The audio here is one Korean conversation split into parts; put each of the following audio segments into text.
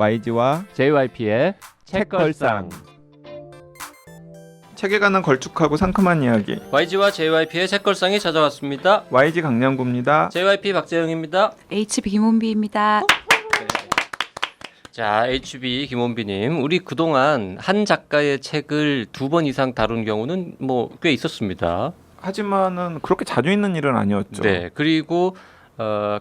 YG와 JYP의 책걸상. 책에 관한 걸쭉하고 상큼한 이야기. YG와 JYP의 책걸상이 찾아왔습니다. YG 강량구입니다. JYP 박재영입니다. HB 김원비입니다. 자, HB 김원비님, 우리 그동안 한 작가의 책을 2번 이상 다룬 경우는 뭐 꽤 있었습니다. 하지만은 그렇게 자주 있는 일은 아니었죠. 네, 그리고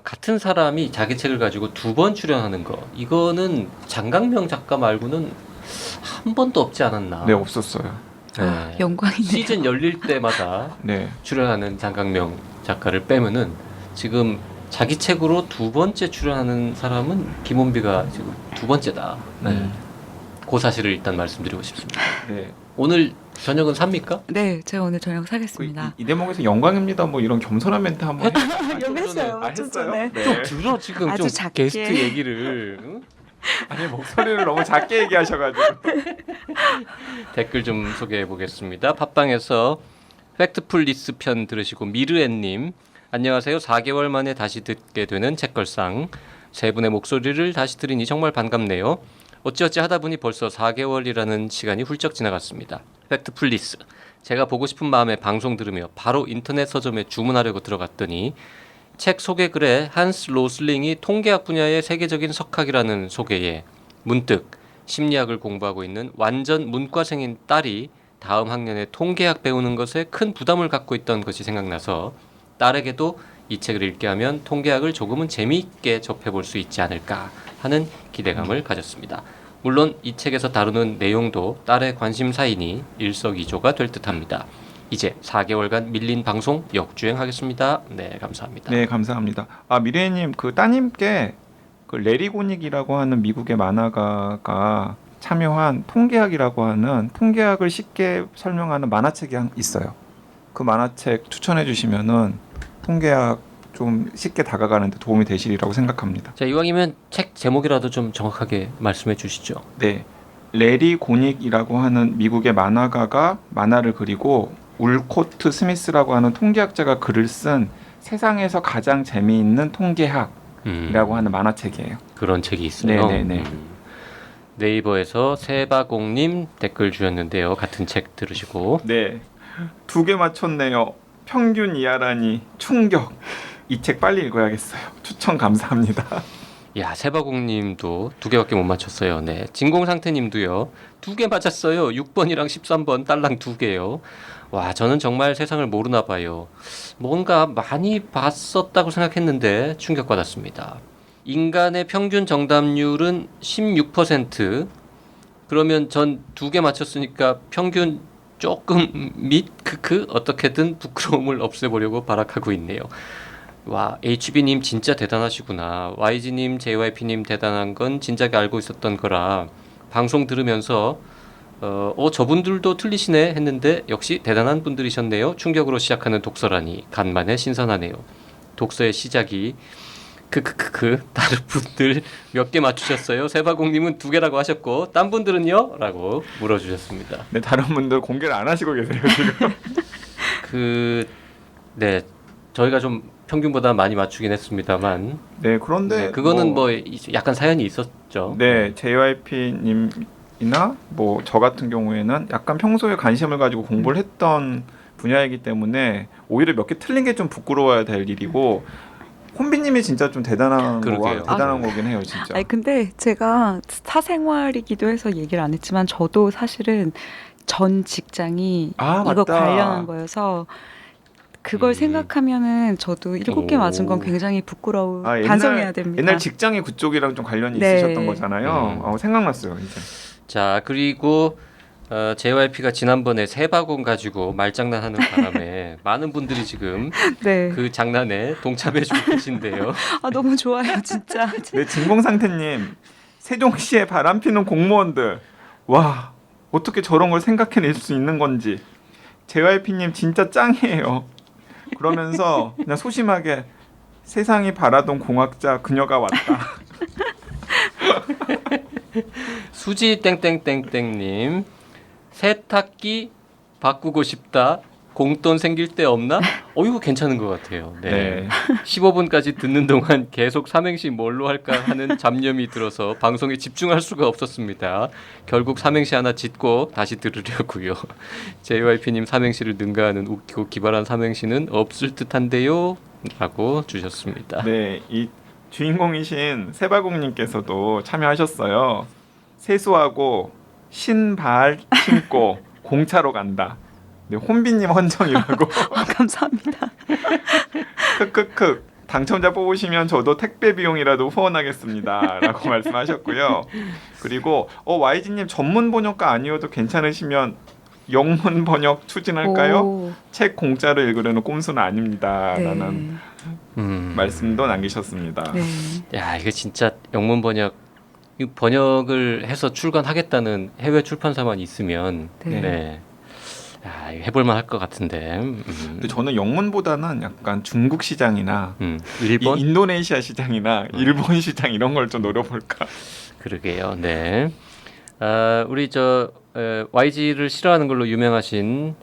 같은 사람이 자기 책을 가지고 2번 출연하는 거, 이거는 장강명 작가 말고는 한 번도 없지 않았나. 네, 없었어요. 네. 영광이네요. 시즌 열릴 때마다 네. 출연하는 장강명 작가를 빼면은 지금 자기 책으로 2번째 출연하는 사람은 김원비가 지금 2번째다. 네. 그 사실을 일단 말씀드리고 싶습니다. 네. 오늘 저녁은 삽니까? 네, 제가 오늘 저녁 사겠습니다. 이 대목에서 영광입니다. 뭐 이런 겸손한 멘트 한번 했어요. 했어요. 네. 좀 들어 지금 아주 좀 작게. 게스트 얘기를. 응? 아니 목소리를 너무 작게 얘기하셔가지고. 댓글 좀 소개해 보겠습니다. 팟빵에서 팩트풀리스 편 들으시고 미르앤님, 안녕하세요. 4개월 만에 다시 듣게 되는 책걸상. 세 분의 목소리를 다시 들으니 정말 반갑네요. 어찌어찌 하다 보니 벌써 4개월이라는 시간이 훌쩍 지나갔습니다. 팩트풀리스. 제가 보고 싶은 마음에 방송 들으며 바로 인터넷 서점에 주문하려고 들어갔더니 책 소개글에 한스 로슬링이 통계학 분야의 세계적인 석학이라는 소개에 문득 심리학을 공부하고 있는 완전 문과생인 딸이 다음 학년에 통계학 배우는 것에 큰 부담을 갖고 있던 것이 생각나서 딸에게도 이 책을 읽게 하면 통계학을 조금은 재미있게 접해볼 수 있지 않을까 하는 기대감을 가졌습니다. 물론 이 책에서 다루는 내용도 딸의 관심사이니 일석이조가 될 듯합니다. 이제 4개월간 밀린 방송 역주행하겠습니다. 네, 감사합니다. 네, 감사합니다. 아, 미래님 그 따님께 그 레리 고닉이라고 하는 미국의 만화가가 참여한 통계학이라고 하는 통계학을 쉽게 설명하는 만화책이 있어요. 그 만화책 추천해 주시면은 통계학 좀 쉽게 다가가는데 도움이 되시리라고 생각합니다. 자, 이왕이면 책 제목이라도 좀 정확하게 말씀해 주시죠. 네, 레리 고닉이라고 하는 미국의 만화가가 만화를 그리고 울코트 스미스라고 하는 통계학자가 글을 쓴 세상에서 가장 재미있는 통계학이라고 하는 만화책이에요. 그런 책이 있어요. 네네네. 네이버에서 세바공님 댓글 주셨는데요. 같은 책 들으시고. 네, 2개 맞췄네요. 평균 이하라니 충격. 이 책 빨리 읽어야겠어요. 추천 감사합니다. 야, 세바공님도 2개밖에 못 맞췄어요. 네, 진공상태님도요. 2개 맞았어요. 6번이랑 13번 딸랑 2개요. 와, 저는 정말 세상을 모르나 봐요. 뭔가 많이 봤었다고 생각했는데 충격받았습니다. 인간의 평균 정답률은 16%. 그러면 전 2개 맞췄으니까 평균 조금 및 크크 어떻게든 부끄러움을 없애보려고 발악하고 있네요. 와, HB님 진짜 대단하시구나. YG님, JYP님 대단한 건 진작에 알고 있었던 거라 방송 들으면서 저분들도 틀리시네 했는데 역시 대단한 분들이셨네요. 충격으로 시작하는 독서라니 간만에 신선하네요. 독서의 시작이 다른 분들 몇 개 맞추셨어요? 세바공님은 2개라고 하셨고 딴 분들은요? 라고 물어주셨습니다. 네, 다른 분들 공개를 안 하시고 계세요 지금. 네, 저희가 좀 평균보다 많이 맞추긴 했습니다만. 네, 그런데 네, 그거는 뭐 약간 사연이 있었죠. 네, JYP님이나 뭐 저 같은 경우에는 약간 평소에 관심을 가지고 공부를 했던 분야이기 때문에 오히려 몇 개 틀린 게 좀 부끄러워야 될 일이고, 혼비님이 진짜 좀 대단한 거긴 해요, 진짜. 아니 근데 제가 사생활이기도 해서 얘기를 안 했지만 저도 사실은 전 직장이 이거 맞다. 관련한 거여서 그걸 생각하면은 저도 7개 맞은 건 굉장히 부끄러워. 반성해야 됩니다. 옛날 직장이 그쪽이랑 좀 관련이 네. 있으셨던 거잖아요. 생각났어요, 이제. 자, 그리고 JYP가 지난번에 세바공 가지고 말장난하는 바람에 많은 분들이 지금 네. 그 장난에 동참해주고 계신데요. 아 너무 좋아요, 진짜. 네, 진공상태님, 세종시에 바람피는 공무원들, 와, 어떻게 저런 걸 생각해낼 수 있는 건지. JYP님 진짜 짱이에요. 그러면서 그냥 소심하게 세상이 바라던 공학자 그녀가 왔다. 수지 땡땡땡땡님, 세탁기 바꾸고 싶다. 공돈 생길 때 없나? 이거 괜찮은 것 같아요. 네. 네. 15분까지 듣는 동안 계속 삼행시 뭘로 할까 하는 잡념이 들어서 방송에 집중할 수가 없었습니다. 결국 삼행시 하나 짓고 다시 들으려고요. JYP님 삼행시를 능가하는 웃기고 기발한 삼행시는 없을 듯한데요? 라고 주셨습니다. 네, 이 주인공이신 세바공님께서도 참여하셨어요. 세수하고 신발 신고 공차로 간다. 네, 혼비님 헌정이라고. 감사합니다. 크크크. 당첨자 뽑으시면 저도 택배 비용이라도 후원하겠습니다라고 말씀하셨고요. 그리고 YG님 전문 번역가 아니어도 괜찮으시면 영문 번역 추진할까요? 오, 책 공짜로 읽으려는 꼼수는 아닙니다라는 말씀도 남기셨습니다. 네. 야, 이거 진짜 영문 번역을 해서 출간하겠다는 해외 출판사만 있으면 네. 네. 야, 이거 해볼만 할 것 같은데. 근데 저는 영문보다는 약간 중국 시장이나 일본? 인도네시아 시장이나 일본 시장 이런 걸 좀 노려볼까. 그러게요. 네. 우리 YG를 싫어하는 걸로 유명하신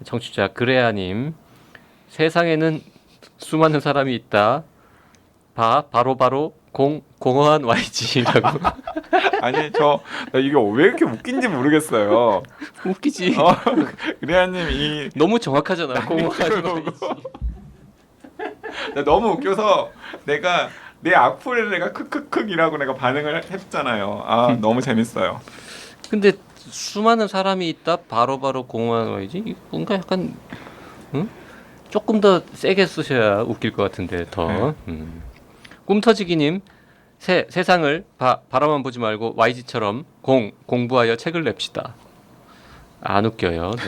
청취자 그레아님, 세상에는 수많은 사람이 있다. 바로 공허한 YG라고. 아니 나 이게 왜 이렇게 웃긴지 모르겠어요. 웃기지. 그래야님 이 너무 정확하잖아. 공허한 YG. 나 너무 웃겨서 내가 내 악플에 내가 크크크이라고 내가 반응을 했잖아요. 너무 재밌어요. 근데 수많은 사람이 있다. 바로 공허한 YG. 뭔가 약간 조금 더 세게 쓰셔야 웃길 것 같은데 더. 꿈터지기님, 세상을 바라만 보지 말고 YG처럼 공부하여 책을 냅시다. 안 웃겨요. 네.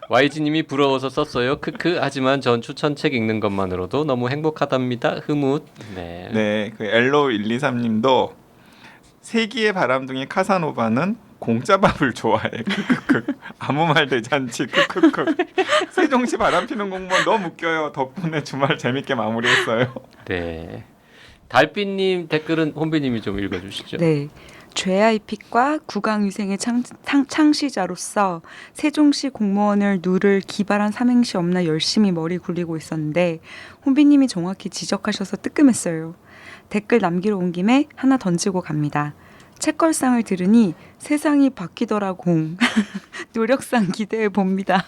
YG님이 부러워서 썼어요. 크크. 하지만 전 추천책 읽는 것만으로도 너무 행복하답니다. 흐뭇. 네. 네, 그 엘로 123님도 세기의 바람둥이 카사노바는 공짜밥을 좋아해. 크크크. 아무 말 대잔치. 크크크. 세종시 바람피는 공무원 너무 웃겨요. 덕분에 주말 재밌게 마무리했어요. 네. 달빛님 댓글은 혼비님이 좀 읽어주시죠. 네. JYP과 국왕위생의 창시자로서 세종시 공무원을 누를 기발한 삼행시 없나 열심히 머리 굴리고 있었는데 혼비님이 정확히 지적하셔서 뜨끔했어요. 댓글 남기러 온 김에 하나 던지고 갑니다. 책걸상을 들으니 세상이 바뀌더라 공. 노력상 기대해 봅니다.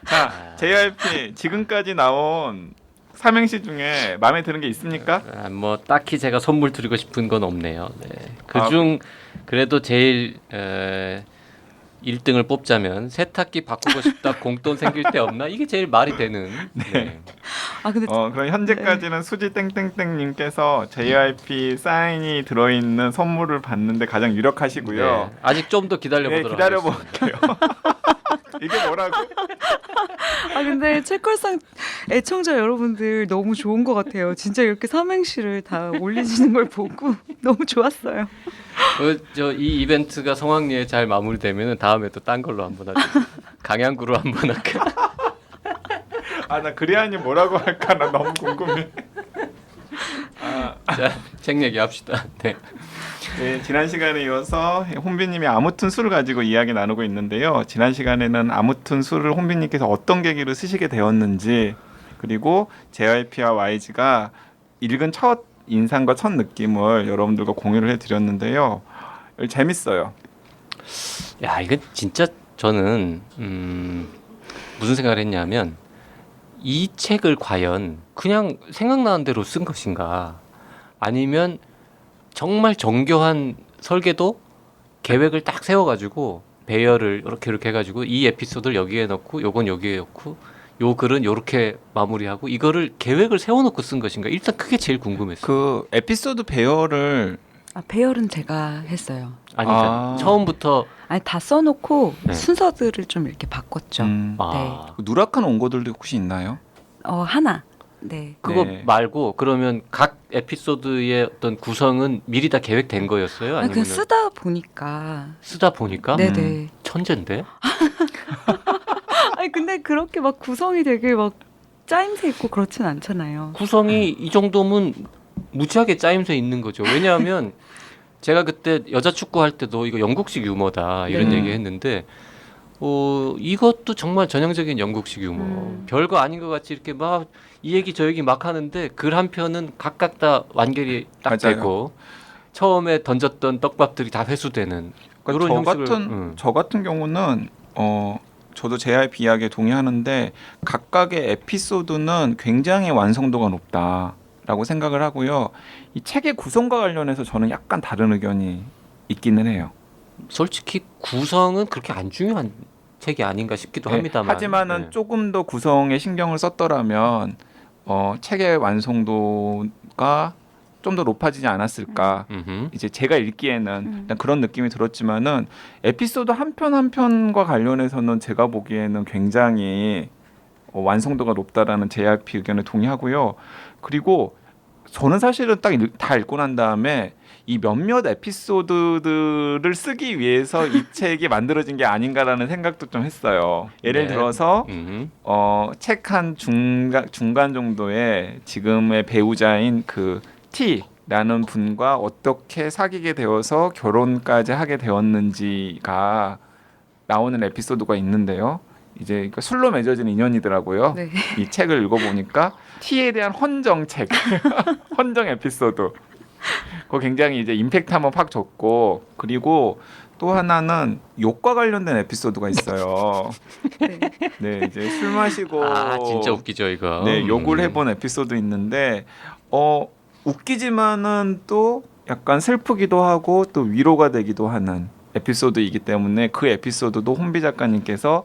자, JYP 지금까지 나온 삼행시 중에 마음에 드는 게 있습니까? 뭐 딱히 제가 선물 드리고 싶은 건 없네요. 네. 그중 그래도 제일 1등을 뽑자면 세탁기 바꾸고 싶다 공돈 생길 때 없나? 이게 제일 말이 되는. 네. 근데 그럼 현재까지는 수지 땡땡땡님께서 JYP 사인이 들어있는 선물을 받는데 가장 유력하시고요. 네. 아직 좀 더 기다려보도록 기다려볼게요. 이게 뭐라고? 근데 책걸상 애청자 여러분들 너무 좋은 것 같아요. 진짜 이렇게 삼행시를 다 올리시는 걸 보고 너무 좋았어요. 이 이벤트가 성황리에 잘 마무리되면 다음에 또 딴 걸로 한번 하죠. 강양구로 한번 할까? 나 그래야니 뭐라고 할까 나 너무 궁금해. 자, 책 얘기합시다. 네. 네, 지난 시간에 이어서 혼비님이 아무튼 술을 가지고 이야기 나누고 있는데요. 지난 시간에는 아무튼 술을 혼비님께서 어떤 계기로 쓰시게 되었는지, 그리고 JYP와 YG가 읽은 첫 인상과 첫 느낌을 여러분들과 공유를 해드렸는데요. 재밌어요. 야, 이건 진짜 저는 무슨 생각을 했냐면 이 책을 과연 그냥 생각나는 대로 쓴 것인가, 아니면 정말 정교한 설계도 계획을 딱 세워가지고 배열을 이렇게 해가지고 이 에피소드를 여기에 넣고 요건 여기에 넣고 요 글은 요렇게 마무리하고 이거를 계획을 세워놓고 쓴 것인가, 일단 그게 제일 궁금했어요. 그 에피소드 배열을 배열은 제가 했어요. 아니 그러니까 처음부터 다 써놓고 네. 순서들을 좀 이렇게 바꿨죠. 누락한 원고들도 혹시 있나요? 하나. 네. 그거 네. 말고 그러면 각 에피소드의 어떤 구성은 미리 다 계획된 거였어요? 아니면 그냥 쓰다 보니까. 쓰다 보니까? 네네. 천재인데? 근데 그렇게 막 구성이 되게 막 짜임새 있고 그렇진 않잖아요. 구성이 이 정도면 무지하게 짜임새 있는 거죠. 왜냐하면 제가 그때 여자 축구 할 때도 이거 영국식 유머다 이런 얘기 했는데 이것도 정말 전형적인 영국식 유머. 별거 아닌 것 같이 이렇게 막 이 얘기 저 얘기 막 하는데 글 한 편은 각각 다 완결이 딱 맞아요. 되고 처음에 던졌던 떡밥들이 다 회수되는 그러니까 이런 저 형식을 같은 저 같은 경우는 저도 JYP 이야기에 동의하는데 각각의 에피소드는 굉장히 완성도가 높다라고 생각을 하고요. 이 책의 구성과 관련해서 저는 약간 다른 의견이 있기는 해요. 솔직히 구성은 그렇게 안 중요한 책이 아닌가 싶기도 네, 합니다만. 하지만은 네. 조금 더 구성에 신경을 썼더라면 책의 완성도가 좀 더 높아지지 않았을까. 음흠. 이제 제가 읽기에는 일단 그런 느낌이 들었지만은 에피소드 한 편 한 편과 관련해서는 제가 보기에는 굉장히 완성도가 높다라는 JYP 의견에 동의하고요. 그리고 저는 사실은 딱 다 읽고 난 다음에 이 몇몇 에피소드들을 쓰기 위해서 이 책이 만들어진 게 아닌가라는 생각도 좀 했어요. 예를 네. 들어서 음흠. 책 한 중간 정도에 지금의 배우자인 그 T라는 분과 어떻게 사귀게 되어서 결혼까지 하게 되었는지가 나오는 에피소드가 있는데요. 이제 그러니까 술로 맺어진 인연이더라고요. 네. 이 책을 읽어보니까 T에 대한 헌정책, 헌정 에피소드. 그거 굉장히 이제 임팩트 한번 팍 줬고, 그리고 또 하나는 욕과 관련된 에피소드가 있어요. 네. 네, 이제 술 마시고 진짜 웃기죠 이거. 네, 욕을 해본 에피소드 있는데 웃기지만은 또 약간 슬프기도 하고 또 위로가 되기도 하는 에피소드이기 때문에 그 에피소드도 혼비 작가님께서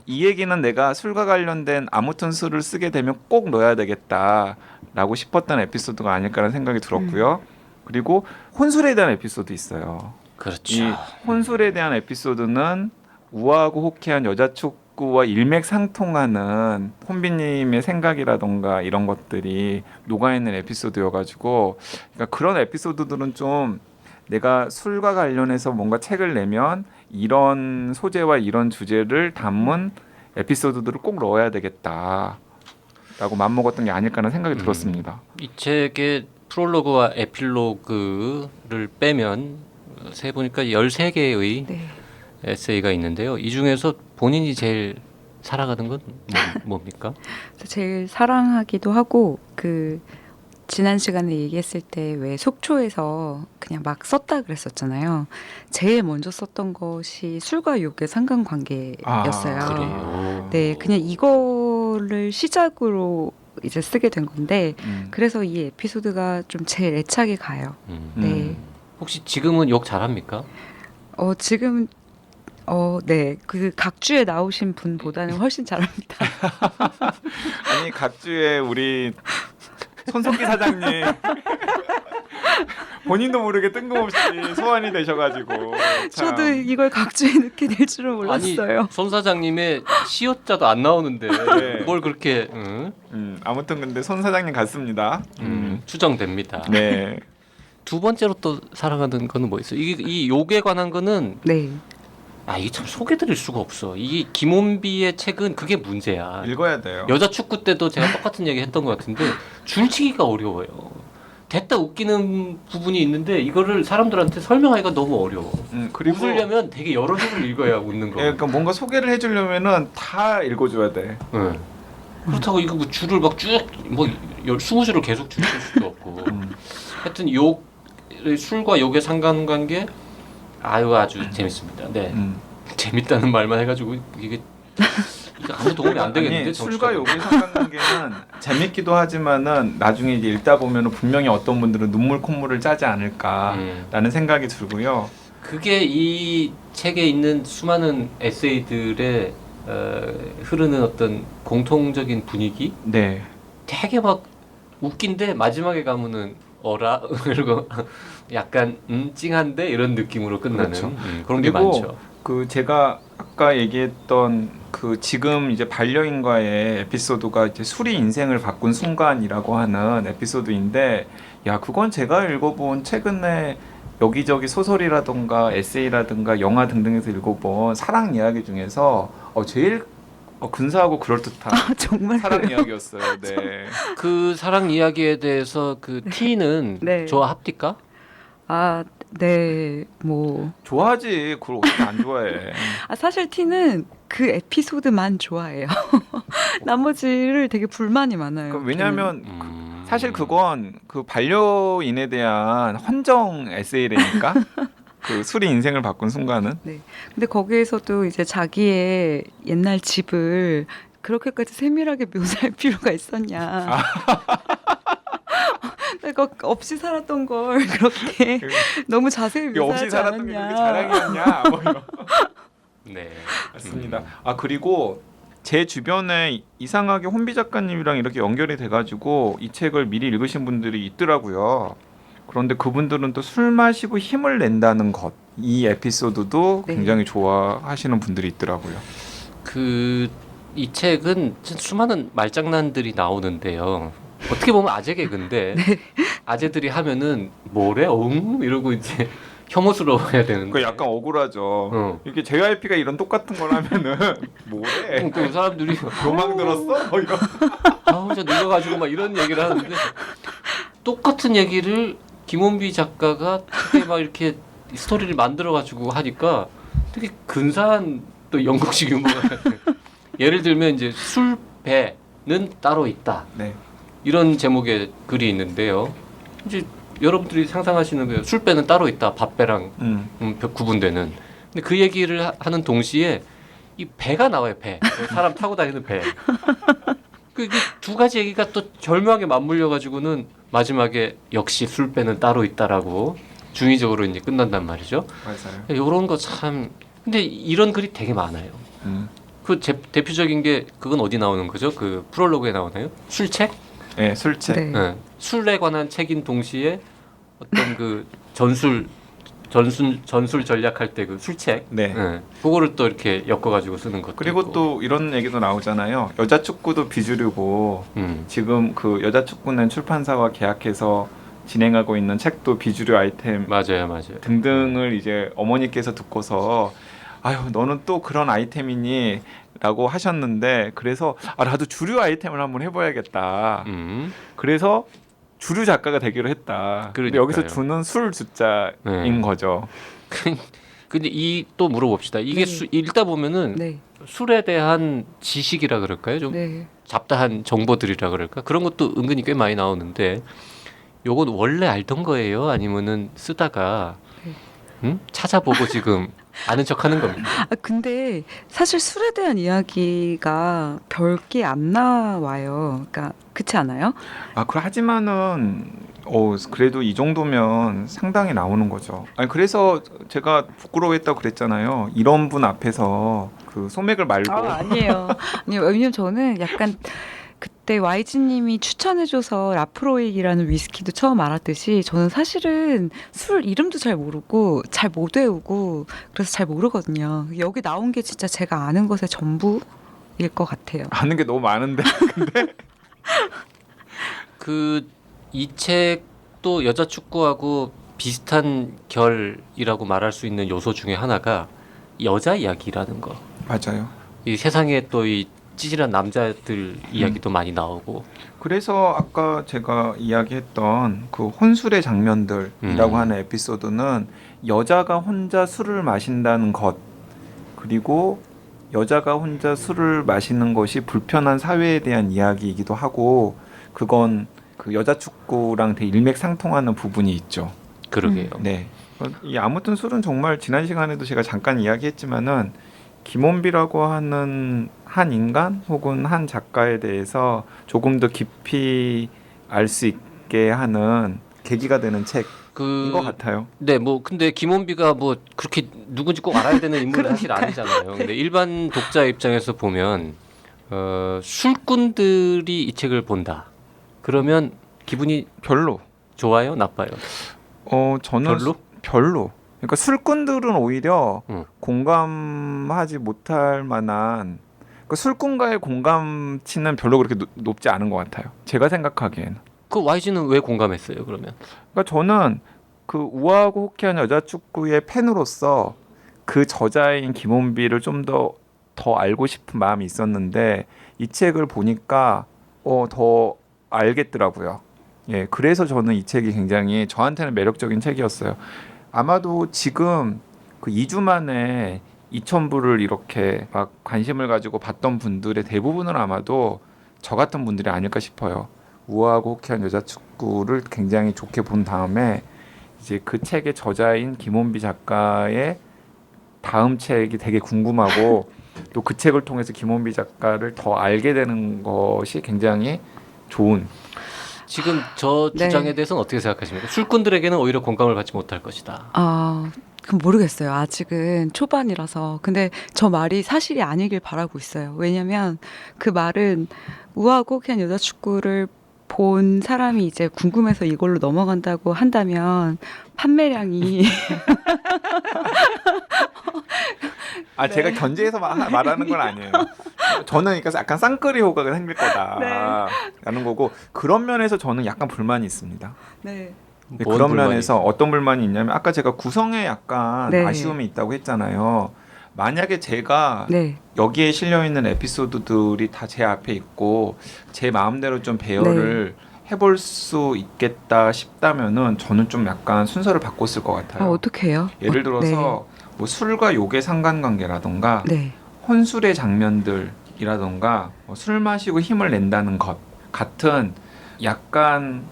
이 얘기는 내가 술과 관련된 아무튼 술을 쓰게 되면 꼭 넣어야 되겠다라고 싶었던 에피소드가 아닐까라는 생각이 들었고요. 그리고 혼술에 대한 에피소드 있어요. 그렇죠. 이 혼술에 대한 에피소드는 우아하고 호쾌한 여자 축구와 일맥상통하는 혼비님의 생각이라던가 이런 것들이 녹아있는 에피소드여가지고 그러니까 그런 에피소드들은 좀 내가 술과 관련해서 뭔가 책을 내면 이런 소재와 이런 주제를 담은 에피소드들을 꼭 넣어야 되겠다라고 맘먹었던 게 아닐까라는 생각이 들었습니다. 이 책의 프롤로그와 에필로그를 빼면 세 보니까 13개의 네. 에세이가 있는데요. 이 중에서 본인이 제일 살아가는 건 뭡니까? 제일 사랑하기도 하고 그 지난 시간에 얘기했을 때 왜 속초에서 그냥 막 썼다 그랬었잖아요. 제일 먼저 썼던 것이 술과 욕의 상관관계였어요. 그래요. 네, 그냥 이거를 시작으로 이제 쓰게 된 건데 그래서 이 에피소드가 좀 제일 애착이 가요. 네. 혹시 지금은 욕 잘합니까? 지금 네, 그 각주에 나오신 분보다는 훨씬 잘합니다. 아니 각주의 우리 손석희 사장님 본인도 모르게 뜬금없이 소환이 되셔가지고 참. 저도 이걸 각주에 넣게 될 줄은 몰랐어요. 아니, 손 사장님의 시옷자도 안 나오는데 네. 뭘 그렇게 아무튼 근데 손 사장님 같습니다. 추정됩니다. 네. 두 번째로 또 사랑하는 거는 뭐 있어요? 이 욕에 관한 거는 네. 이게 참 소개드릴 수가 없어. 이 김원비의 책은 그게 문제야. 읽어야 돼요. 여자 축구 때도 제가 똑같은 얘기 했던 것 같은데 줄치기가 어려워요. 됐다 웃기는 부분이 있는데 이거를 사람들한테 설명하기가 너무 어려워. 그리고 웃으려면 되게 여러 쪽을 읽어야 웃는 거. 그러니까 뭔가 소개를 해주려면은 다 읽어줘야 돼. 네. 그렇다고 이거 뭐 줄을 막 쭉 뭐 20줄을 계속 줄일 수도 없고. 하여튼 술과 욕의 상관관계 아주 재밌습니다. 네. 재밌다는 말만 해가지고 이게 아무 도움이 안 되겠는데. 아니, 술과 욕의 상관관계는 재밌기도 하지만은 나중에 이제 읽다 보면은 분명히 어떤 분들은 눈물 콧물을 짜지 않을까라는 생각이 들고요. 그게 이 책에 있는 수많은 에세이들의 흐르는 어떤 공통적인 분위기. 네. 되게 막 웃긴데 마지막에 가면은 어라 그리고 약간 찡한데 이런 느낌으로 끝나는 그렇죠. 그런 게 그리고 많죠. 그 제가 아까 얘기했던 그 지금 이제 반려인과의 에피소드가 이제 술이 인생을 바꾼 순간이라고 하는 에피소드인데 야 그건 제가 읽어본 최근에 여기저기 소설이라든가 에세이라든가 영화 등등에서 읽어본 사랑 이야기 중에서 제일 근사하고 그럴듯한 정말 사랑 이야기였어요. 네. 그 사랑 이야기에 대해서 그 T는 네. 좋아합니까? 네, 뭐 좋아하지. 그걸 어떻게 안 좋아해? 사실 티는 그 에피소드만 좋아해요. 나머지를 되게 불만이 많아요. 그 왜냐하면 음. 사실 그건 그 반려인에 대한 헌정 에세이라니까. 그 술이 인생을 바꾼 순간은. 근데 거기에서도 이제 자기의 옛날 집을 그렇게까지 세밀하게 묘사할 필요가 있었냐. 내가 없이 살았던 걸 그렇게 너무 자세히 이게 없이 묘사하지 살았던 게 그렇게 않았냐. 자랑이었냐? 뭐 이런. 네. 맞습니다. 아 그리고 제 주변에 이상하게 혼비 작가님이랑 이렇게 연결이 돼가지고 이 책을 미리 읽으신 분들이 있더라고요. 그런데 그분들은 또 술 마시고 힘을 낸다는 것, 이 에피소드도 네. 굉장히 좋아하시는 분들이 있더라고요. 그 이 책은 수많은 말장난들이 나오는데요. 어떻게 보면 아재 개그인데 아재들이 하면은 뭐래? 이러고 이제 혐오스러워야 되는데. 그 약간 억울하죠. 이게 JYP가 이런 똑같은 걸 하면은 뭐래? 또 사람들이 도망 들었어? 뭐 이런. 진짜 늙어가지고 막 이런 얘기를 하는데 똑같은 얘기를 김원비 작가가 되게 막 이렇게 스토리를 만들어가지고 하니까 되게 근사한 또 영국식 유머가 예를 들면 이제 술배는 따로 있다. 네. 이런 제목의 글이 있는데요. 이제 여러분들이 상상하시는 거예요. 술배는 따로 있다. 밥배랑 구분되는. 근데 그 얘기를 하는 동시에 이 배가 나와요. 배. 사람 타고 다니는 배. 그 두 가지 얘기가 또 절묘하게 맞물려 가지고는 마지막에 역시 술배는 따로 있다라고 중의적으로 이제 끝난단 말이죠. 맞아요. 이런 거 참. 근데 이런 글이 되게 많아요. 그 대표적인 게 그건 어디 나오는 거죠? 그 프롤로그에 나오나요? 술책? 네, 술책. 네. 네. 술에 관한 책인 동시에 어떤 그 전술 전략할 때 그 술책. 네. 그거를 또 이렇게 엮어가지고 쓰는 것도 그리고 있고. 또 이런 얘기도 나오잖아요. 여자 축구도 비주류고 지금 그 여자 축구는 출판사와 계약해서 진행하고 있는 책도 비주류 아이템 맞아요. 등등을 이제 어머니께서 듣고서 아유 너는 또 그런 아이템이니? 라고 하셨는데 그래서 나도 주류 아이템을 한번 해봐야겠다. 그래서 주류 작가가 되기로 했다. 근데 여기서 주는 술 주자인 거죠. 근데 이 또 물어봅시다. 이게 네. 읽다 보면은 네. 술에 대한 지식이라 그럴까요? 좀 네. 잡다한 정보들이라 그럴까? 그런 것도 은근히 꽤 많이 나오는데 요건 원래 알던 거예요? 아니면은 쓰다가 찾아보고 지금 아는 척하는 겁니다. 근데 사실 술에 대한 이야기가 별게 안 나와요. 그러니까 그렇지 않아요? 하지만은 그래도 이 정도면 상당히 나오는 거죠. 아니 그래서 제가 부끄러워했다고 그랬잖아요. 이런 분 앞에서 그 소맥을 말고 아니에요. 아니요. 왜냐면 저는 약간 그때 YG님이 추천해줘서 라프로익이라는 위스키도 처음 알았듯이 저는 사실은 술 이름도 잘 모르고 잘 못 외우고 그래서 잘 모르거든요. 여기 나온 게 진짜 제가 아는 것의 전부일 것 같아요. 아는 게 너무 많은데 근데 그 이 책도 여자 축구하고 비슷한 결이라고 말할 수 있는 요소 중에 하나가 여자 이야기라는 거. 맞아요. 이 세상에 또 이 찌질한 남자들 이야기도 많이 나오고. 그래서 아까 제가 이야기했던 그 혼술의 장면들이라고 하는 에피소드는 여자가 혼자 술을 마신다는 것 그리고 여자가 혼자 술을 마시는 것이 불편한 사회에 대한 이야기이기도 하고 그건 그 여자 축구랑 되게 일맥상통하는 부분이 있죠. 그러게요. 네. 아무튼 술은 정말 지난 시간에도 제가 잠깐 이야기했지만은 김원비라고 하는 한 인간 혹은 한 작가에 대해서 조금 더 깊이 알 수 있게 하는 계기가 되는 책인 것 같아요. 네, 뭐 근데 김원비가 뭐 그렇게 누군지 꼭 알아야 되는 인물은 사실 아니잖아요. 근데 일반 독자 입장에서 보면 술꾼들이 이 책을 본다. 그러면 기분이 별로. 좋아요, 나빠요? 저는 별로. 그러니까 술꾼들은 오히려 공감하지 못할 만한 그 술꾼과의 공감치는 별로 그렇게 높지 않은 것 같아요. 제가 생각하기에는. 그 YG는 왜 공감했어요, 그러면? 그러니까 저는 그 우아하고 호쾌한 여자 축구의 팬으로서 그 저자인 김원비를 좀 더 알고 싶은 마음이 있었는데 이 책을 보니까 더 알겠더라고요. 예, 그래서 저는 이 책이 굉장히 저한테는 매력적인 책이었어요. 아마도 지금 그 2주 만에 2,000부를 이렇게 막 관심을 가지고 봤던 분들의 대부분은 아마도 저 같은 분들이 아닐까 싶어요. 우아하고 호쾌한 여자 축구를 굉장히 좋게 본 다음에 이제 그 책의 저자인 김원비 작가의 다음 책이 되게 궁금하고 또 그 책을 통해서 김원비 작가를 더 알게 되는 것이 굉장히 좋은. 지금 저 네. 주장에 대해서는 어떻게 생각하십니까? 술꾼들에게는 오히려 공감을 받지 못할 것이다. 그럼 모르겠어요. 아직은 초반이라서. 근데 저 말이 사실이 아니길 바라고 있어요. 왜냐면 그 말은 우아하고 호쾌한 여자 축구를 본 사람이 이제 궁금해서 이걸로 넘어간다고 한다면 판매량이 제가 견제해서 말하는 건 아니에요. 저는 그러니까 약간 쌍끌이 효과가 생길 거다라는 거고 그런 면에서 저는 약간 불만이 있습니다. 네. 근데 뭔 그런 불만이 면에서 어떤 불만이 있냐면 아까 제가 구성에 약간 네. 아쉬움이 있다고 했잖아요. 만약에 제가 네. 여기에 실려 있는 에피소드들이 다 제 앞에 있고 제 마음대로 좀 배열을 해볼 수 있겠다 싶다면은 저는 좀 약간 순서를 바꿨을 것 같아요. 어떻게 해요? 예를 들어서 뭐 술과 욕의 상관관계라던가 네. 혼술의 장면들이라던가 술 마시고 힘을 낸다는 것 같은 약간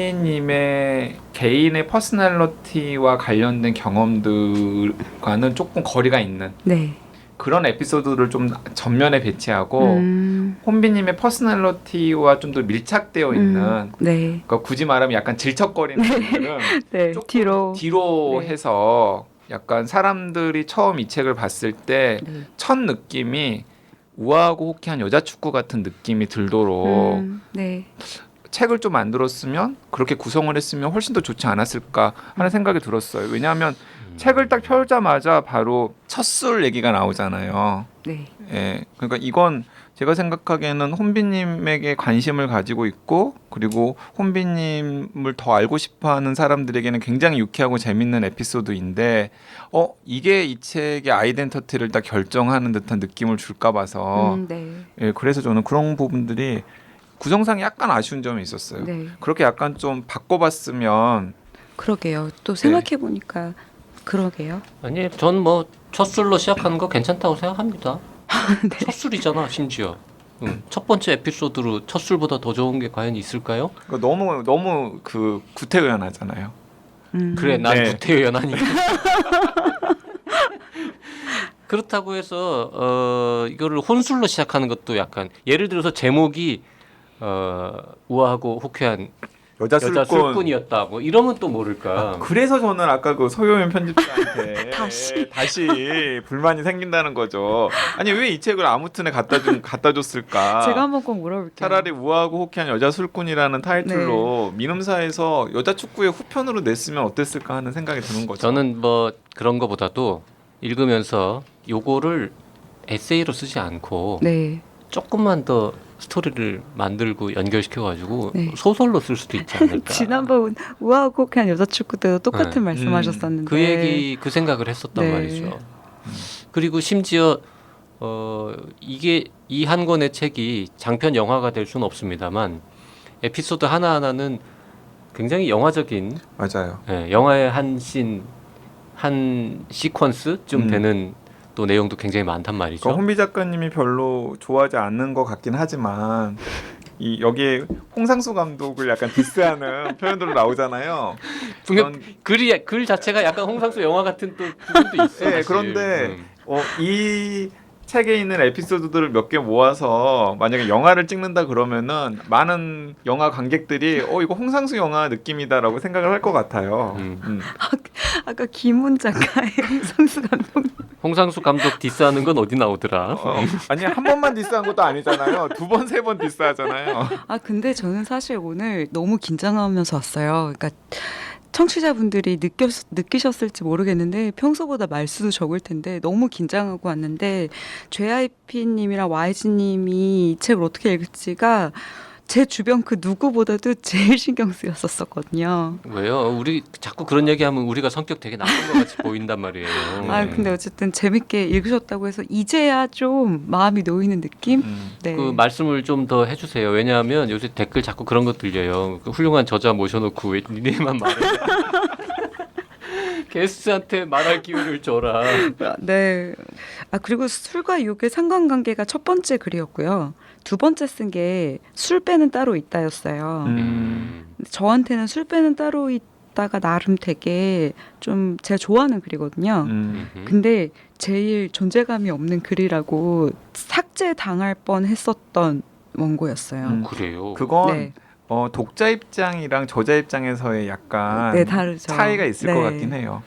혼비님의 개인의 퍼스널리티와 관련된 경험들과는 조금 거리가 있는 네. 그런 에피소드를 좀 전면에 배치하고 혼비님의 퍼스널리티와 좀 더 밀착되어 있는 네. 그러니까 굳이 말하면 약간 질척거리는 분들은 네. 조금 뒤로 네. 해서 약간 사람들이 처음 이 책을 봤을 때 첫 네. 느낌이 우아하고 호쾌한 여자 축구 같은 느낌이 들도록 네. 책을 좀 만들었으면 그렇게 구성을 했으면 훨씬 더 좋지 않았을까 하는 생각이 들었어요. 왜냐하면 책을 딱 펴자마자 바로 첫 술 얘기가 나오잖아요. 네. 예, 그러니까 이건 제가 생각하기에는 혼비님에게 관심을 가지고 있고 그리고 혼비님을 더 알고 싶어하는 사람들에게는 굉장히 유쾌하고 재밌는 에피소드인데 이게 이 책의 아이덴티티를 딱 결정하는 듯한 느낌을 줄까 봐서 네. 예, 그래서 저는 그런 부분들이 구성상에 약간 아쉬운 점이 있었어요. 네. 그렇게 약간 좀 바꿔봤으면 그러게요. 또 생각해 보니까 그러게요. 아니, 전 뭐 첫 술로 시작하는 거 괜찮다고 생각합니다. 네. 첫 술이잖아, 심지어. 첫 번째 에피소드로 첫 술보다 더 좋은 게 과연 있을까요? 너무 그 구태의연하잖아요. 그래, 난 네. 구태의연하니까. 그렇다고 해서 이거를 혼술로 시작하는 것도 약간 예를 들어서 제목이 우아하고 호쾌한 여자 여자 술꾼. 술꾼이었다. 뭐 이러면 또 모를까. 그래서 저는 아까 그 소요연 편집자한테 다시. 불만이 생긴다는 거죠. 아니 왜 이 책을 아무튼에 갖다 줬을까? 제가 한번 꼭 물어볼게요. 차라리 우아하고 호쾌한 여자 술꾼이라는 타이틀로 민음사에서 여자 축구의 후편으로 냈으면 어땠을까 하는 생각이 드는 거죠. 저는 뭐 그런 거보다도 읽으면서 요거를 에세이로 쓰지 않고 네. 조금만 더 스토리를 만들고 연결시켜가지고 네. 소설로 쓸 수도 있지 않을까. 지난번 우아하고 호쾌한 여자 축구 때도 똑같은 네. 말씀하셨었는데 그 얘기 그 생각을 했었단 네. 말이죠. 그리고 심지어 이게 이 한 권의 책이 장편 영화가 될 수는 없습니다만 에피소드 하나 하나는 굉장히 영화적인 맞아요. 영화의 한 씬, 한 시퀀스쯤 되는 또 내용도 굉장히 많단 말이죠. 그러니까 혼비 작가님이 별로 좋아하지 않는 것 같긴 하지만 여기에 홍상수 감독을 약간 디스하는 표현들로 나오잖아요. 그런 글 자체가 약간 홍상수 영화 같은 또 부분도 있어요. 네, 사실. 그런데 이 책에 있는 에피소드들을 몇 개 모아서 만약에 영화를 찍는다 그러면은 많은 영화 관객들이 이거 홍상수 영화 느낌이다라고 생각을 할 것 같아요. 아까 김훈 작가의 홍상수 감독님 홍상수 감독 디스하는 건 어디 나오더라? 아니 한 번만 디스한 것도 아니잖아요. 두 번, 세 번 디스하잖아요. 근데 저는 사실 오늘 너무 긴장하면서 왔어요. 그러니까 청취자분들이 느끼셨을지 모르겠는데 평소보다 말수도 적을 텐데 너무 긴장하고 왔는데 JYP님이랑 YG님이 이 책을 어떻게 읽을지가 제 주변 그 누구보다도 제일 신경 쓰였었거든요. 왜요? 우리 자꾸 그런 얘기하면 우리가 성격 되게 나쁜 것 같이 보인단 말이에요. 근데 어쨌든 재밌게 읽으셨다고 해서 이제야 좀 마음이 놓이는 느낌? 네. 그 말씀을 좀 더 해주세요. 왜냐하면 요새 댓글 자꾸 그런 거 들려요. 그 훌륭한 저자 모셔놓고 왜 니네만 말해? 게스트한테 말할 기회를 줘라. 네. 아 그리고 술과 유혹의 상관관계가 첫 번째 글이었고요. 두 번째 쓴 게 술 빼는 따로 있다였어요. 근데 저한테는 술 빼는 따로 있다가 나름 되게 좀 제가 좋아하는 글이거든요. 근데 제일 존재감이 없는 글이라고 삭제 당할 뻔했었던 원고였어요. 그래요. 그건 네. 독자 입장이랑 저자 입장에서의 약간 네, 다르죠. 차이가 있을 네. 것 같긴 해요.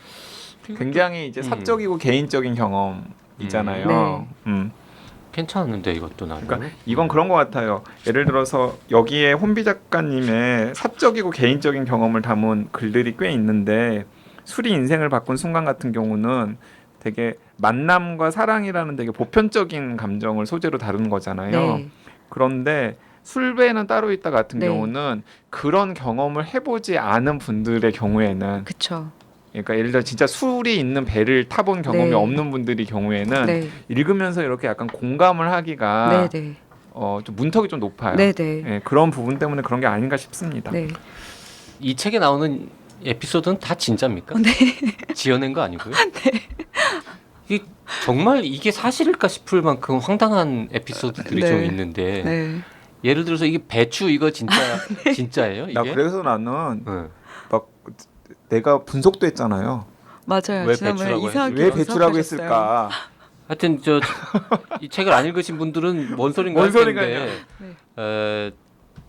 굉장히 이제 사적이고 개인적인 경험이잖아요. 네. 괜찮은데 이것도 나는. 그러니까 이건 그런 것 같아요. 예를 들어서 여기에 혼비 작가님의 사적이고 개인적인 경험을 담은 글들이 꽤 있는데 술이 인생을 바꾼 순간 같은 경우는 되게 만남과 사랑이라는 되게 보편적인 감정을 소재로 다루는 거잖아요. 네. 그런데 술배는 따로 있다 같은 네. 경우는 그런 경험을 해보지 않은 분들의 경우에는 그쵸. 그러니까 예를 들어 진짜 술이 있는 배를 타본 경험이 네. 없는 분들이 경우에는 네. 읽으면서 이렇게 약간 공감을 하기가 네, 네. 좀 문턱이 좀 높아요. 네, 네. 예, 그런 부분 때문에 그런 게 아닌가 싶습니다. 네. 이 책에 나오는 에피소드는 다 진짜입니까? 네. 지어낸 거 아니고요? 이 정말 이게 사실일까 싶을 만큼 황당한 에피소드들이 네. 좀 있는데 네. 예를 들어서 이게 배추 이거 진짜 진짜예요? 이게? 나 그래서 나는 응. 막 내가 분석도 했잖아요. 맞아요. 왜 지난번에 배추라고 이상하게 왜 배추라고 연습하셨어요. 했을까? 하여튼 이 책을 안 읽으신 분들은 뭔 소린가 뭔 할 텐데 소린가요?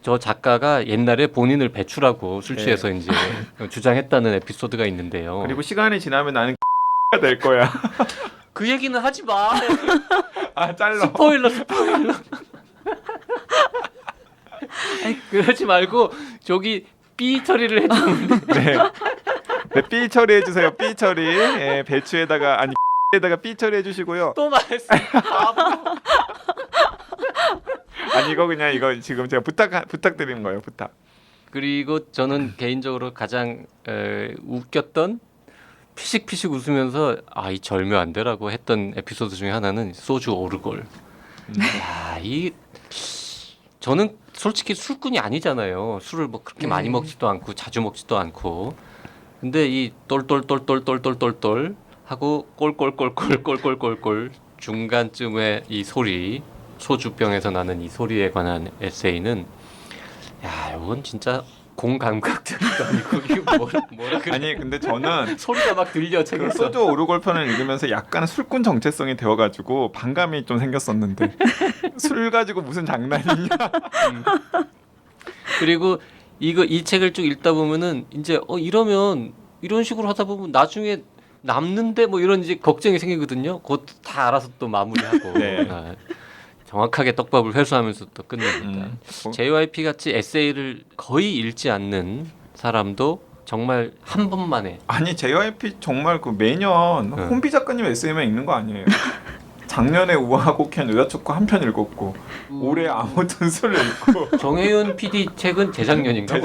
저 작가가 옛날에 본인을 배추라고 술 취해서 이제 주장했다는 에피소드가 있는데요. 그리고 시간이 지나면 나는 X가 될 거야. 그 얘기는 하지 마. 아 잘라. 스포일러. 그러지 말고 저기 삐 처리를 해주면 네. 네, 삐 처리해 주세요. 삐 처리. 예, 배추에다가 아니 에다가 삐 처리해 주시고요. 또 말했어. 아니 이거 지금 제가 부탁드리는 거예요. 부탁. 그리고 저는 개인적으로 가장 웃겼던 피식피식 웃으면서 이 절묘 안 되라고 했던 에피소드 중에 하나는 소주 오르골. 야, 저는 솔직히 술꾼이 아니잖아요. 술을 뭐 그렇게 많이 먹지도 않고 자주 먹지도 않고. 근데 이 똘똘똘똘똘똘똘똘 하고 꼴꼴꼴꼴꼴꼴꼴꼴 중간쯤에 이 소리, 소주병에서 나는 이 소리에 관한 에세이는 야, 이건 진짜 공감각적도 아니고 이게 뭐라 그래? 아니 근데 저는 소리가 막 들려 그 책에서. 소주 오르골 편을 읽으면서 약간 술꾼 정체성이 되어가지고 반감이 좀 생겼었는데 술 가지고 무슨 장난이냐. 그리고 이 책을 쭉 읽다 보면은 이제 이러면 이런 식으로 하다 보면 나중에 남는데 뭐 이런 이제 걱정이 생기거든요. 곧 다 알아서 또 마무리하고 네. 정확하게 떡밥을 회수하면서 또 끝냅니다. 뭐, JYP 같이 에세이를 거의 읽지 않는 사람도 정말 한 번만에 아니 JYP 정말 그 매년 혼비 작가님 에세이만 읽는 거 아니에요? 작년에 우아곡현 여자축구 한 편 읽었고 올해 아무튼 술을 읽고 정혜윤 PD 책은 재작년인가?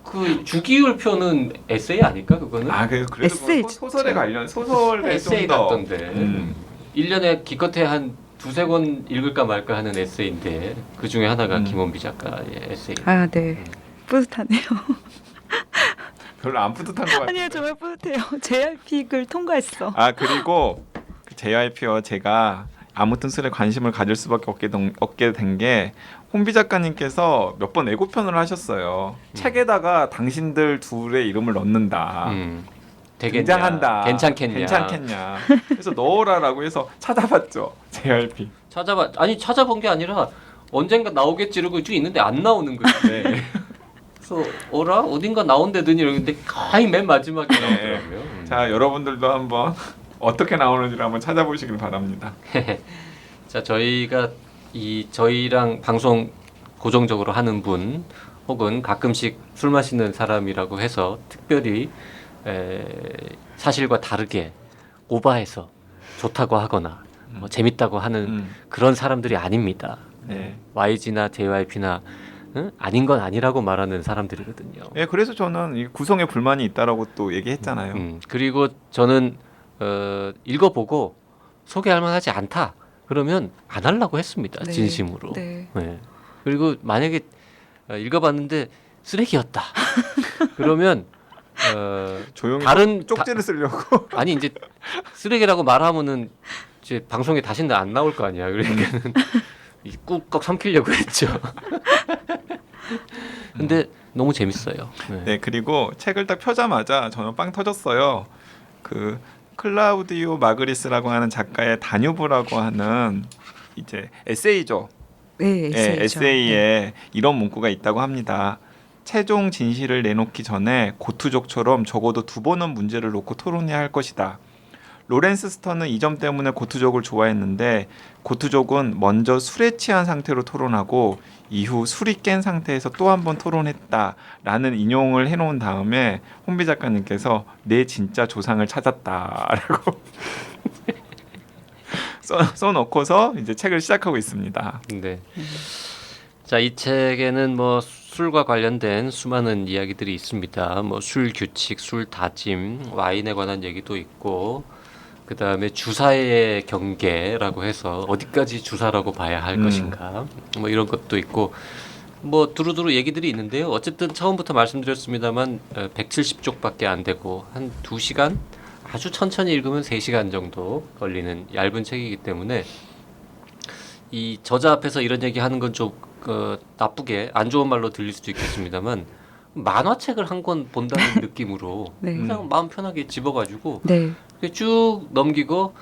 그 주기율 표는 에세이 아닐까 그거는? 그래도 에세이 소설에 관련 소설에 에세이 좀 더 같던데. 1년에 기껏해 한 두세 권 읽을까 말까 하는 에세이인데 그 중에 하나가 김원비 작가의 에세이. 아, 네. 뿌듯하네요. 별로 안 뿌듯한 것 같아요. 아니요, 정말 뿌듯해요. JYP 글 통과했어. 그리고 그 JYP와 제가 아무튼 술에 관심을 가질 수밖에 없게 된 게 혼비 작가님께서 몇 번 예고편을 하셨어요. 책에다가 당신들 둘의 이름을 넣는다. 되겠냐? 등장한다. 괜찮겠냐? 그래서 넣어라라고 해서 찾아봤죠. JYP. 찾아본 게 아니라 언젠가 나오겠지 이러고 쭉 있는데 안 나오는 거지. 네. 그래서 어딘가 나온다더니 이러는데 거의 맨 마지막에 나오더라고요. 자, 여러분들도 한번 어떻게 나오는지를 한번 찾아보시길 바랍니다. 자, 저희랑 방송 고정적으로 하는 분 혹은 가끔씩 술 마시는 사람이라고 해서 특별히 사실과 다르게 오바해서 좋다고 하거나 재밌다고 하는 그런 사람들이 아닙니다. 네. YG나 JYP나 아닌 건 아니라고 말하는 사람들이거든요. 네, 그래서 저는 이 구성에 불만이 있다라고 또 얘기했잖아요. 그리고 저는 읽어보고 소개할 만하지 않다. 그러면 안 하려고 했습니다. 네. 진심으로. 네. 네. 그리고 만약에 읽어봤는데 쓰레기였다. 그러면 조용히 다른 쪽지를 쓰려고. 아니 이제 쓰레기라고 말하면은 이제 방송에 다시는 안 나올 거 아니야. 그러니까는 꾹꾹 삼키려고 했죠. 근데 너무 재밌어요. 네. 네, 그리고 책을 딱 펴자마자 저는 빵 터졌어요. 그 클라우디오 마그리스라고 하는 작가의 다뉴브라고 하는 이제 에세이죠. 네, 에세이죠. 에세이에 이런 문구가 있다고 합니다. 최종 진실을 내놓기 전에 고투족처럼 적어도 2번은 문제를 놓고 토론해야 할 것이다. 로렌스 스턴은 이 점 때문에 고투족을 좋아했는데 고투족은 먼저 술에 취한 상태로 토론하고 이후 술이 깬 상태에서 또 한 번 토론했다라는 인용을 해놓은 다음에 혼비 작가님께서 내 진짜 조상을 찾았다라고 써놓고서 이제 책을 시작하고 있습니다. 네. 자, 이 책에는 뭐 술과 관련된 수많은 이야기들이 있습니다. 뭐 술 규칙, 술 다짐, 와인에 관한 얘기도 있고, 그 다음에 주사의 경계라고 해서 어디까지 주사라고 봐야 할 것인가, 뭐 이런 것도 있고, 뭐 두루두루 얘기들이 있는데요. 어쨌든 처음부터 말씀드렸습니다만 170쪽밖에 안 되고 한 2시간, 아주 천천히 읽으면 3시간 정도 걸리는 얇은 책이기 때문에 이 저자 앞에서 이런 얘기 하는 건 좀 나쁘게 안 좋은 말로 들릴 수도 있겠습니다만 만화책을 한 권 본다는 느낌으로 네. 그냥 마음 편하게 집어가지고 네. 쭉 넘기고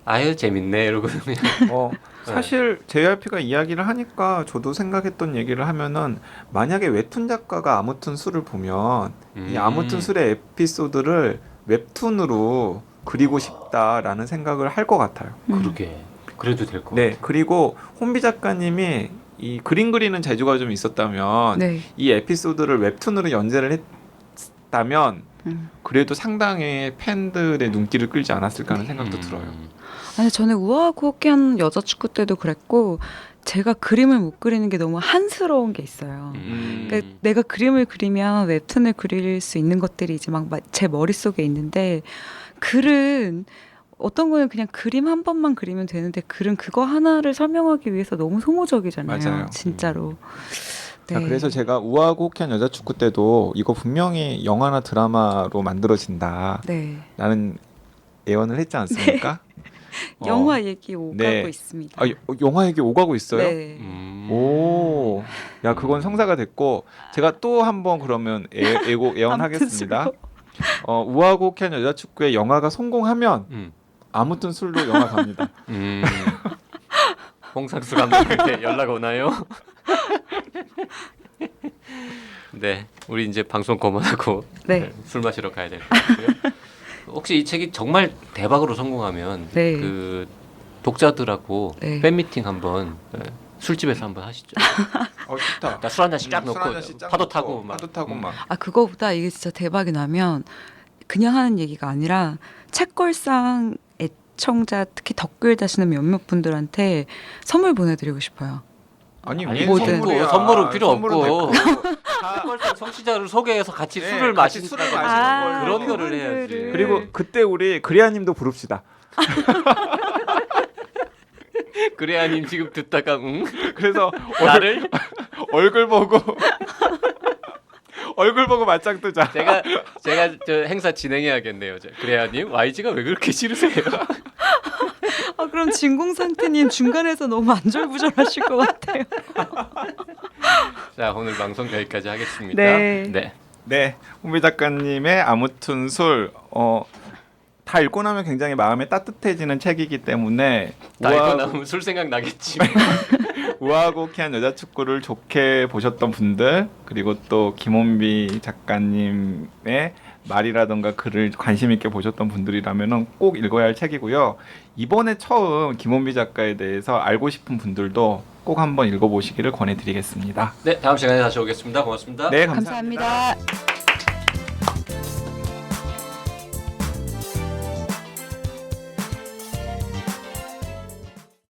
아유 재밌네 이러고 그냥 사실 JRP가 이야기를 하니까 저도 생각했던 얘기를 하면은 만약에 웹툰 작가가 아무튼 술을 보면 이 아무튼 술의 에피소드를 웹툰으로 그리고 싶다라는 생각을 할 것 같아요. 그러게 그래도 될 것 네, 같아요. 그리고 혼비 작가님이 이 그림 그리는 재주가 좀 있었다면 네. 이 에피소드를 웹툰으로 연재를 했다면 음. 그래도 상당히 팬들의 눈길을 끌지 않았을까 하는 생각도 들어요. 아니 저는 우아하고 호쾌한 여자 축구 때도 그랬고 제가 그림을 못 그리는 게 너무 한스러운 게 있어요. 그러니까 내가 그림을 그리면 웹툰을 그릴 수 있는 것들이 이제 막 제 머릿속에 있는데 글은 어떤 거는 그냥 그림 한 번만 그리면 되는데 글은 그거 하나를 설명하기 위해서 너무 소모적이잖아요. 맞아요. 진짜로. 네. 자, 그래서 제가 우아하고 호쾌한 여자 축구 때도 이거 분명히 영화나 드라마로 만들어진다라는 네. 예언을 했지 않습니까? 영화 얘기 오가고 네. 있습니다. 아, 영화 얘기 오가고 있어요? 네. 오, 야 그건 성사가 됐고 제가 또 한번 그러면 예언하겠습니다. 우아하고 호쾌한 여자 축구의 영화가 성공하면 아무튼 술로 영화 갑니다. 홍상수 감독님께 연락 오나요? 네, 우리 이제 방송 그만하고 네. 술 마시러 가야 될 것 같고요. 혹시 이 책이 정말 대박으로 성공하면 네. 그 독자들하고 네. 팬 미팅 한번 술집에서 한번 하시죠. 좋다. 술 한 잔씩 쫙 술 놓고 한 잔씩 쫙 파도 놓고, 타고 막. 파도 타고 막. 아 그거보다 이게 진짜 대박이 나면 그냥 하는 얘기가 아니라 책걸상 애청자 특히 댓글 다시는 몇몇 분들한테 선물 보내드리고 싶어요. 아니 아니, 왜 뭐든. 선물이야? 선물은 필요 선물은 없고 됐고. 책걸상 청취자를 소개해서 같이 네, 술을 같이 마시는 술을 마시는 걸로. 그런 거를 해야지. 그분들을. 그리고 그때 우리 그리아님도 부릅시다. 그래야님 지금 듣다가 응? 그래서 나를 얼굴 보고 얼굴 보고 맞짱 뜨자. 제가 저 행사 진행해야겠네요. 그래야님 YG가 왜 그렇게 싫으세요? 아 그럼 진공상태님 중간에서 너무 안절부절하실 것 같아요. 자 오늘 방송 여기까지 하겠습니다. 네. 네, 홍비 작가님의 아무튼 술 다 읽고 나면 굉장히 마음이 따뜻해지는 책이기 때문에 나 이거 나오면 술 생각 나겠지. 우아하고 호쾌한 여자 축구를 좋게 보셨던 분들 그리고 또 김홍비 작가님의 말이라던가 글을 관심 있게 보셨던 분들이라면은 꼭 읽어야 할 책이고요. 이번에 처음 김홍비 작가에 대해서 알고 싶은 분들도 꼭 한번 읽어보시기를 권해드리겠습니다. 네 다음 시간에 다시 오겠습니다. 고맙습니다. 네, 감사합니다.